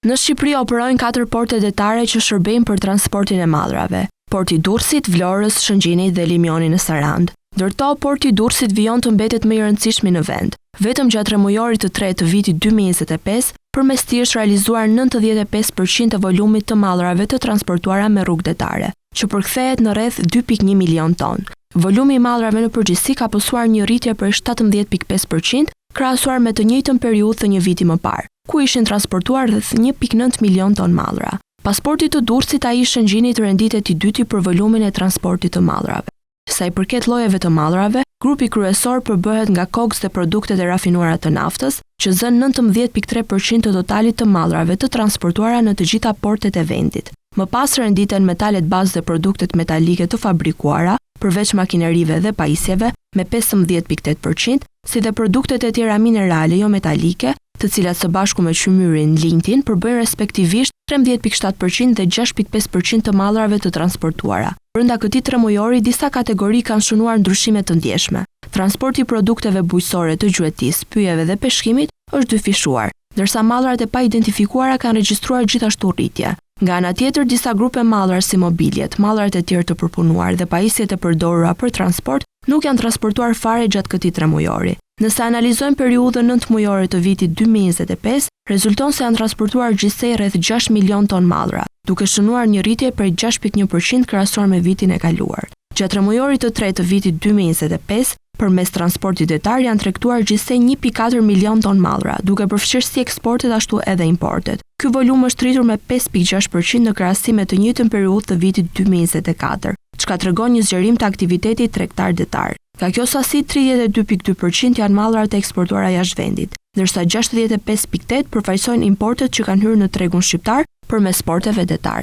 Në Shqipëri operojnë 4 porte detare që shërbejnë për transportin e mallrave. Porti Durrësit, Vlorës, Shëngjinit dhe Limionit në Sarandë. Ndërto, porti Durrësit vijon të mbetet më i rëndësishmi në vend. Vetëm gjatë tremujorit të tretë të vitit 2025, përmes tij është realizuar 95% e volumit të mallrave të transportuara me rrugë detare, që përkthehet në rreth 2.1 milion ton. Volumi i mallrave në përgjithësi ka posuar një rritje për 17.5% krahasuar me të njëjtën periudhë të një viti më parë, ku ishin transportuar rreth 1.9 milion ton mallra. Pasporti të Durrësit ai i Shëngjinit renditet i dyti për volumin e transportit të mallrave. Sa i përket llojeve të mallrave, grupi kryesor përbëhet nga kokës dhe produktet e rafinuara të naftës, që zën 19.3% të totalit të mallrave të transportuara në të gjitha portet e vendit. Më pas renditen metalet bazë dhe produktet metalike të fabrikuara, përveç makinerive dhe pajisjeve, me 15.8%, si dhe produktet e tjera minerale jo metalike, të cilat së bashku me qymyrin lintin përbëjnë respektivisht 13.7% dhe 6.5% të mallrave të transportuara. Brenda këtij tremujori, disa kategori kanë shënuar ndryshime të ndjeshme. Transporti i produkteve bujqësore të gjuetisë, pyjeve dhe peshkimit është dyfishuar, ndërsa mallrat e pa identifikuara kanë regjistruar gjithashtu rritje. Nga ana tjetër, disa grupe mallrash si mobiljet, mallrat e tjerë të përpunuar dhe pajisjet e përdorura për transport nuk janë transportuar fare gjatë këtij tremujori. Nëse analizojmë periudhën 9 mujore të vitit 2025, rezulton se janë transportuar gjithsej rreth 6 milion ton mallra, duke shënuar një rritje prej 6.1% krahasuar me vitin e kaluar. Gjatë tremujorit të tretë të vitit 2025, përmes transportit detar janë tregtuar gjithsej 1.4 milion ton mallra, duke përfshirë si eksportet ashtu edhe importet. Ky volum është rritur me 5.6% në krahasim me të njëjtën periudhë të vitit 2024, çka tregon një zgjerim të aktivitetit tregtar detar. Nga kjo sasi, 32.2% janë mallrat e eksportuara jashtë vendit, ndërsa 65.8% përfaqësojnë importet që kanë hyrë në tregun shqiptar përmes porteve detar.